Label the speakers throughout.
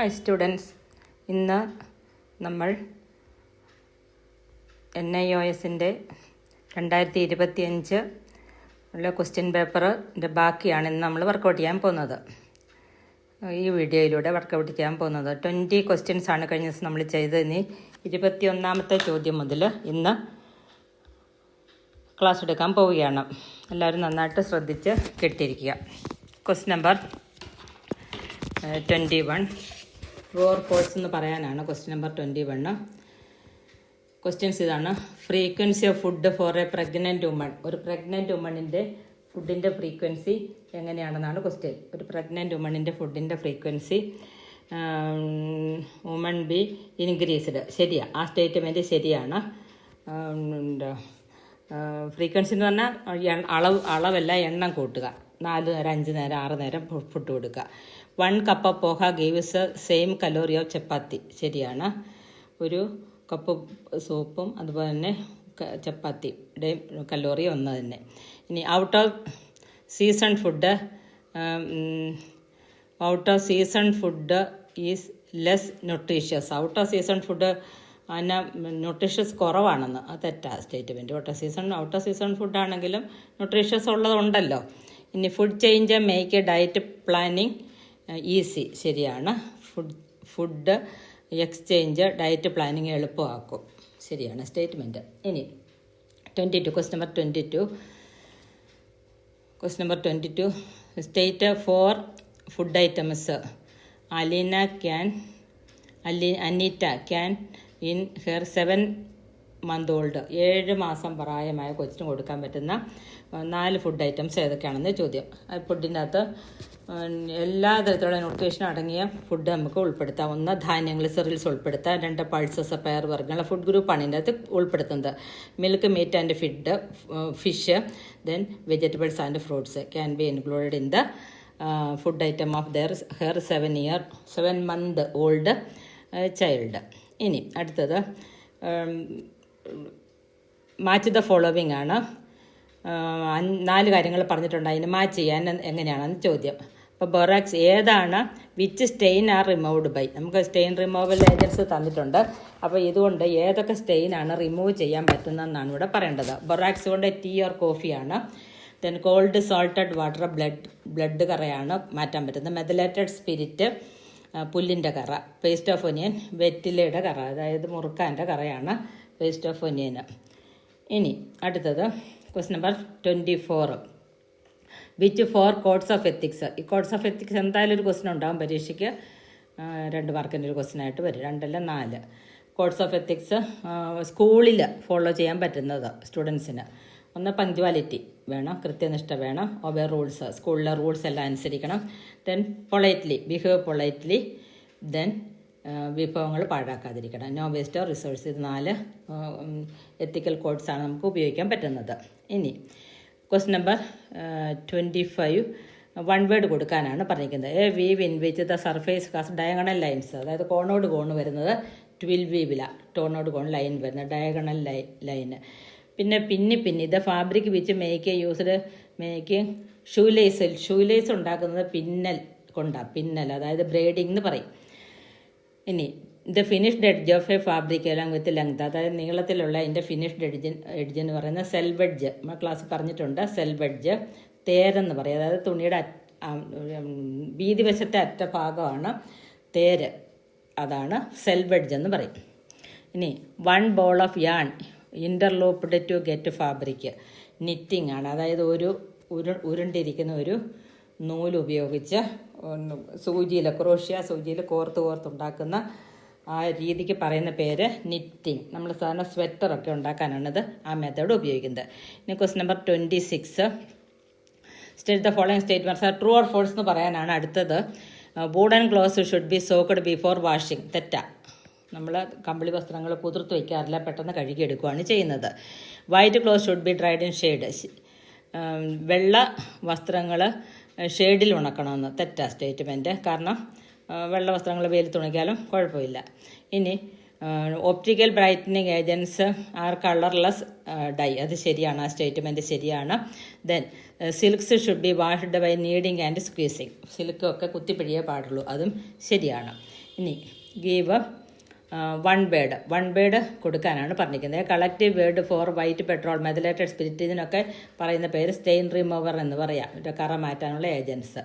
Speaker 1: Hi students, ഇന്ന് നമ്മൾ NIOSൻ്റെ 2025 ഉള്ള ക്വസ്റ്റ്യൻ പേപ്പറിൻ്റെ ബാക്കിയാണ് ഇന്ന് നമ്മൾ വർക്കൗട്ട് ചെയ്യാൻ പോകുന്നത്. ഈ വീഡിയോയിലൂടെ വർക്കൗട്ട് ചെയ്യാൻ പോകുന്നത് 20 ക്വസ്റ്റ്യൻസ് ആണ് കഴിഞ്ഞ ദിവസം നമ്മൾ ചെയ്തത്. ഇനി 21ാമത്തെ ചോദ്യം മുതൽ ഇന്ന് ക്ലാസ് എടുക്കാൻ പോവുകയാണ്. എല്ലാവരും നന്നായിട്ട് ശ്രദ്ധിച്ച് കേട്ടിരിക്കുക. Question number 21, true or false എന്ന് പറയാനാണ് ക്വസ്റ്റ്യൻ നമ്പർ 21. ക്വസ്റ്റ്യൻസ് ഇതാണ്: frequency of food for a pregnant woman. ഒരു പ്രഗ്നൻറ്റ് വുമണിൻ്റെ ഫുഡിൻ്റെ ഫ്രീക്വൻസി എങ്ങനെയാണെന്നാണ് ക്വസ്റ്റ്യൻ. ഒരു പ്രഗ്നൻറ്റ് വുമണിൻ്റെ ഫുഡിൻ്റെ ഫ്രീക്വൻസി വുമൺ ബി ഇൻക്രീസ്ഡ്. ശരിയാണ്, ആ സ്റ്റേറ്റ്മെൻറ്റ് ശരിയാണ്. ഫ്രീക്വൻസി എന്ന് പറഞ്ഞാൽ അളവല്ല, എണ്ണം കൂട്ടുക. 4 നേരം 5 നേരം 6 നേരം ഫുഡ് കൊടുക്കുക. 1 cup of poha gives same calorie of chapati. ശരിയാണ്. ഒരു കപ്പ് സോപ്പും അതുപോലെ തന്നെ ചപ്പാത്തിയുടെയും കലോറി ഒന്ന് തന്നെ. ഇനി out of season food is less nutritious. Out of season food അതിന് ന്യൂട്രീഷ്യസ് കുറവാണെന്ന്. അത് തെറ്റാ സ്റ്റേറ്റ്മെൻറ്റ്. ഔട്ട് ഓഫ് സീസൺ ഫുഡാണെങ്കിലും ന്യൂട്രീഷ്യസ് ഉള്ളതുണ്ടല്ലോ. ഇനി food change make a diet planning easy. ശരിയാണ്. ഫുഡ് എക്സ്ചേഞ്ച് ഡയറ്റ് പ്ലാനിങ് എളുപ്പമാക്കും. ശരിയാണ് സ്റ്റേറ്റ്മെൻറ്റ്. ഇനി 22, question number 22 state 4 food items Anita can in her 7 month old. 7 മാസം പ്രായമായ കൊച്ചിന് കൊടുക്കാൻ പറ്റുന്ന 4 ഫുഡ് ഐറ്റംസ് ഏതൊക്കെയാണെന്ന് ചോദ്യം. ഫുഡിൻ്റെ അകത്ത് എല്ലാ തരത്തിലുള്ള ന്യൂട്രീഷൻ അടങ്ങിയ ഫുഡ് നമുക്ക് ഉൾപ്പെടുത്താം. 1 ധാന്യങ്ങൾ, സെറിയൽസ് ഉൾപ്പെടുത്താം. 2 പൾസസ്, പയർവർഗ്ഗങ്ങൾ. ഫുഡ് ഗ്രൂപ്പാണ് ഇതിൻ്റെ അകത്ത് ഉൾപ്പെടുത്തുന്നത്. Milk, meat and fish, then vegetables and fruits can be included in the food item of her 7 month old child. ഇനി അടുത്തത് മാച്ച് ദ ഫോളോവിങ് ആണ്. 4 കാര്യങ്ങൾ പറഞ്ഞിട്ടുണ്ട്. അതിന് മാച്ച് ചെയ്യാൻ എങ്ങനെയാണെന്ന് ചോദ്യം. അപ്പോൾ ബൊറാക്സ് ഏതാണ്? Which stain are removed by. നമുക്ക് സ്റ്റെയിൻ റിമൂവൽ ഏജൻസ് തന്നിട്ടുണ്ട്. അപ്പോൾ ഇതുകൊണ്ട് ഏതൊക്കെ സ്റ്റെയിനാണ് റിമൂവ് ചെയ്യാൻ പറ്റുന്നതെന്നാണ് ഇവിടെ പറയേണ്ടത്. ബൊറാക്സ് കൊണ്ട് ടീ ഓർ കോഫിയാണ്. Then cold salted water blood കറയാണ് മാറ്റാൻ പറ്റുന്നത്. മെഥലേറ്റഡ് സ്പിരിറ്റ് പുല്ലിൻ്റെ കറ. പേസ്റ്റ് ഓഫ് ഒനിയൻ വെറ്റിലയുടെ കറ, അതായത് മുറുക്കാൻ്റെ കറയാണ് പേസ്റ്റ് ഓഫ് ഒനിയന്. ഇനി അടുത്തത് question number 24, which 4 codes of ethics. ഈ കോഡ്സ് ഓഫ് എത്തിക്സ് എന്തായാലും ഒരു ക്വസ്റ്റ്യൻ ഉണ്ടാകും പരീക്ഷയ്ക്ക്. 2 മാർക്കിൻ്റെ ഒരു ക്വസ്റ്റ്യൻ ആയിട്ട് വരും. 2 അല്ല 4 കോഡ്സ് ഓഫ് എത്തിക്സ് സ്കൂളിൽ ഫോളോ ചെയ്യാൻ പറ്റുന്നത് സ്റ്റുഡൻസിന്. 1 പങ്ക്ച്വാലിറ്റി വേണം, കൃത്യനിഷ്ഠ വേണം. ഒബേ റൂൾസ്, സ്കൂളിലെ റൂൾസ് എല്ലാം അനുസരിക്കണം. Then behave politely. ദെൻ വിഭവങ്ങൾ പാഴാക്കാതിരിക്കണം. No waste or resource. ഇത് 4 എത്തിക്കൽ കോഡ്സാണ് നമുക്ക് ഉപയോഗിക്കാൻ പറ്റുന്നത്. ഇനി ക്വസ്റ്റ്യൻ നമ്പർ 25 1 വേർഡ് കൊടുക്കാനാണ് പറഞ്ഞിരിക്കുന്നത്. A weave in which the surface has diagonal lines. അതായത് കോണോട് കോണ് വരുന്നത് 12 വീവിലാണ്. ടോണോട് കോൺ ലൈൻ വരുന്നത് ഡയഗണൽ ലൈന്. പിന്നെ പിന്നി the fabric which make shoelace ഉണ്ടാക്കുന്നത് പിന്നൽ കൊണ്ടാണ്. പിന്നൽ അതായത് ബ്രേഡിംഗ് എന്ന് പറയും. ഇനി the finished edge of a fabric along with length, അതായത് നീളത്തിലുള്ള അതിൻ്റെ ഫിനിഷ്ഡ് എഡ്ജ് എന്ന് പറയുന്നത് സെൽവെഡ്ജ്. നമ്മൾ ക്ലാസ് പറഞ്ഞിട്ടുണ്ട്. സെൽവെഡ്ജ് തേരെന്ന് പറയും. അതായത് തുണിയുടെ വീതി വശത്തെ അറ്റ ഭാഗമാണ് തേര്, അതാണ് സെൽവെഡ്ജ് എന്ന് പറയും. ഇനി 1 ball of yarn interlooped to get fabric. Knitting ആണ്, അതായത് ഉരുണ്ടിരിക്കുന്ന ഒരു നൂലുപയോഗിച്ച് ക്രോഷ്യ സൂചിയിൽ കോർത്തുണ്ടാക്കുന്ന ആ രീതിക്ക് പറയുന്ന പേര് നിറ്റിംഗ്. നമ്മൾ സാധാരണ സ്വെറ്ററൊക്കെ ഉണ്ടാക്കാനാണിത് ആ മെത്തേഡ് ഉപയോഗിക്കുന്നത്. ഇനി question number 26 state the following statements are true or false എന്ന് പറയാനാണ് അടുത്തത്. Wooden clothes should be soaked before washing. തെറ്റാ. നമ്മൾ കമ്പിളി വസ്ത്രങ്ങൾ കുതിർത്ത് വയ്ക്കാറില്ല, പെട്ടെന്ന് കഴുകിയെടുക്കുകയാണ് ചെയ്യുന്നത്. White cloth should be dried in shade. വെള്ള വസ്ത്രങ്ങൾ ഷെയ്ഡിൽ ഉണക്കണമെന്ന്. തെറ്റാ സ്റ്റേറ്റ്മെൻറ്റ്. കാരണം വെള്ള വസ്ത്രങ്ങൾ വെയിലത്ത് ഉണക്കിയാലും കുഴപ്പമില്ല. ഇനി optical brightening agents are colourless dye. അത് ശരിയാണ്, ആ സ്റ്റേറ്റ്മെൻറ്റ് ശരിയാണ്. Then silks should be washed by kneading and squeezing. സിൽക്കൊക്കെ കുത്തിപ്പിഴിയേ പാടുള്ളൂ, അതും ശരിയാണ്. ഇനി ഗീവ് വൺ വേർഡ് കൊടുക്കാനാണ് പറഞ്ഞിരിക്കുന്നത്. Collective word for white petrol methylated spirit, ഇതിനൊക്കെ പറയുന്ന പേര് സ്റ്റെയിൻ റിമൂവർ എന്ന് പറയാം, കറ മാറ്റാനുള്ള ഏജൻസ്.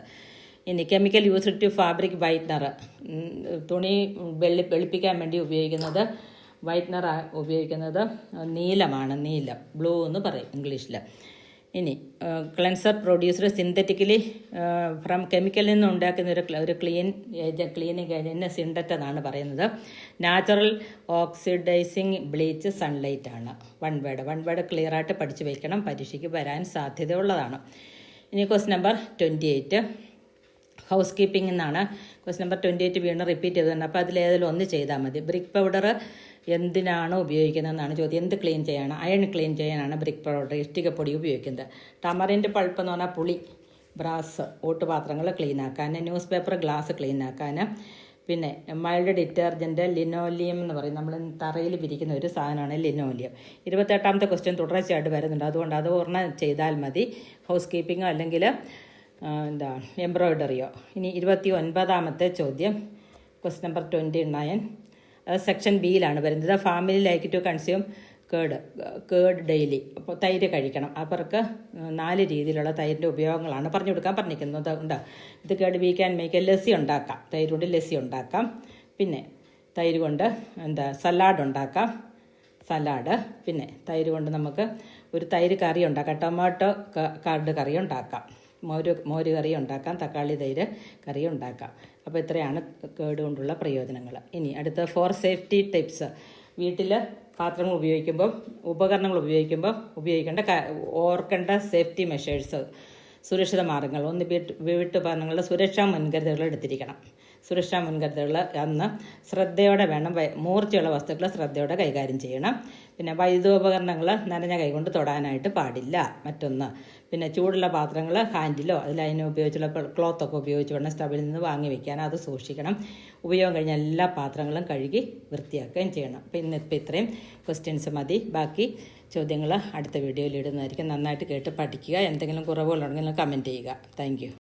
Speaker 1: ഇനി chemical used to fabric whitener, തുണി വെളുപ്പിക്കാൻ വേണ്ടി ഉപയോഗിക്കുന്നത് നീലമാണ്, നീലം, ബ്ലൂ എന്ന് പറയും ഇംഗ്ലീഷിൽ. ഇനി ക്ലെൻസർ പ്രൊഡ്യൂസ്ഡ് സിന്തറ്റിക്കലി ഫ്രം കെമിക്കലിൽ നിന്ന് ഉണ്ടാക്കുന്ന ഒരു ക്ലീനിങ് ഏജൻറ്റിന് സിന്തറ്റ് എന്നാണ് പറയുന്നത്. നാച്ചുറൽ ഓക്സിഡൈസിങ് ബ്ലീച്ച് സൺലൈറ്റ് ആണ്. വൺ വേർഡ് ക്ലിയർ ആയിട്ട് പഠിച്ചു വയ്ക്കണം, പരീക്ഷയ്ക്ക് വരാൻ സാധ്യതയുള്ളതാണ്. ഇനി ക്വസ്റ്റ്യൻ നമ്പർ 28 ഹൗസ് കീപ്പിംഗ് എന്നാണ്. ക്വസ്റ്റ്യൻ നമ്പർ 28 വീണ്ടും റിപ്പീറ്റ് ചെയ്തിട്ടുണ്ട്. അപ്പോൾ അതിലേതെങ്കിലും ഒന്ന് ചെയ്താൽ മതി. ബ്രിക്ക് പൗഡർ എന്തിനാണ് ഉപയോഗിക്കുന്നതെന്നാണ് ചോദ്യം. എന്ത് ക്ലീൻ ചെയ്യാനാണ്? അയൺ ക്ലീൻ ചെയ്യാനാണ് ബ്രിക്ക് പൗഡർ, ഇഷ്ടികപ്പൊടി ഉപയോഗിക്കുന്നത്. ടമറിൻ്റെ പൾപ്പ് എന്ന് പറഞ്ഞാൽ പുളി, ബ്രാസ് ഓട്ടുപാത്രങ്ങൾ ക്ലീൻ ആക്കാൻ, ന്യൂസ് പേപ്പർ ഗ്ലാസ് ക്ലീൻ ആക്കാൻ. പിന്നെ മൈൽഡ് ഡിറ്റർജൻറ്റ് ലിനോലിയം എന്ന് പറയും, നമ്മൾ തറയിൽ വിരിക്കുന്ന ഒരു സാധനമാണ് ലിനോലിയം. 28ാമത്തെ ക്വസ്റ്റ്യൻ തുടർച്ചയായിട്ട് വരുന്നുണ്ട്, അതുകൊണ്ട് അത് ഓർമ്മ ചെയ്താൽ മതി. ഹൗസ് കീപ്പിങ്ങോ അല്ലെങ്കിൽ എംബ്രോയ്ഡറിയോ. ഇനി 29ാമത്തെ ചോദ്യം ക്വസ്റ്റ്യൻ നമ്പർ 29, അത് സെക്ഷൻ ബിയിലാണ് വരുന്നത്. Family like to consume curd daily. അപ്പോൾ തൈര് കഴിക്കണം. അവർക്ക് 4 രീതിയിലുള്ള തൈരിൻ്റെ ഉപയോഗങ്ങളാണ് പറഞ്ഞു കൊടുക്കാൻ പറഞ്ഞിരിക്കുന്നത്. ഉണ്ട് ഇത് curd we can make lassi ഉണ്ടാക്കാം, തൈര് കൊണ്ട് ലസ്സി ഉണ്ടാക്കാം. പിന്നെ തൈര് കൊണ്ട് സലാഡ് ഉണ്ടാക്കാം, പിന്നെ തൈര് കൊണ്ട് നമുക്ക് ഒരു തൈര് കറി ഉണ്ടാക്കാം, ടൊമാറ്റോ കർഡ് കറി ഉണ്ടാക്കാം, മോര് കറി ഉണ്ടാക്കാം, തക്കാളി തൈര് കറി ഉണ്ടാക്കാം. അപ്പോൾ ഇത്രയാണ് കേട് കൊണ്ടുള്ള പ്രയോജനങ്ങൾ. ഇനി അടുത്ത ഫോർ സേഫ്റ്റി ടിപ്സ്. വീട്ടിൽ പാത്രങ്ങൾ ഉപയോഗിക്കുമ്പോൾ, ഉപകരണങ്ങൾ ഉപയോഗിക്കുമ്പോൾ ഓർക്കേണ്ട സേഫ്റ്റി മെഷേഴ്സ്, സുരക്ഷിത മാർഗ്ഗങ്ങൾ. വീട്ടുപകരണങ്ങളുടെ സുരക്ഷാ മുൻകരുതലുകൾ എടുത്തിരിക്കണം. സുരക്ഷാ മുൻകരുതലുകൾ അന്ന് ശ്രദ്ധയോടെ വേണം, മൂർച്ചയുള്ള വസ്തുക്കൾ ശ്രദ്ധയോടെ കൈകാര്യം ചെയ്യണം. പിന്നെ വൈദ്യുതോപകരണങ്ങൾ നനഞ്ഞ കൈകൊണ്ട് തൊടാനായിട്ട് പാടില്ല. മറ്റൊന്ന്, പിന്നെ ചൂടുള്ള പാത്രങ്ങൾ ഹാൻഡിലോ അതിന് ഉപയോഗിച്ചുള്ള ക്ലോത്തൊക്കെ ഉപയോഗിച്ച് വേണം സ്റ്റവിൽ നിന്ന് വാങ്ങി വയ്ക്കാൻ, അത് സൂക്ഷിക്കണം. ഉപയോഗം കഴിഞ്ഞ എല്ലാ പാത്രങ്ങളും കഴുകി വൃത്തിയാക്കുകയും ചെയ്യണം. അപ്പോൾ ഇന്നിപ്പോൾ ഇത്രയും ക്വസ്റ്റ്യൻസ് മതി. ബാക്കി ചോദ്യങ്ങൾ അടുത്ത വീഡിയോയിൽ ഇടുന്നതായിരിക്കും. നന്നായിട്ട് കേട്ട് പഠിക്കുക. എന്തെങ്കിലും കുറവുകളുണ്ടെങ്കിൽ കമൻറ്റ് ചെയ്യുക. Thank you.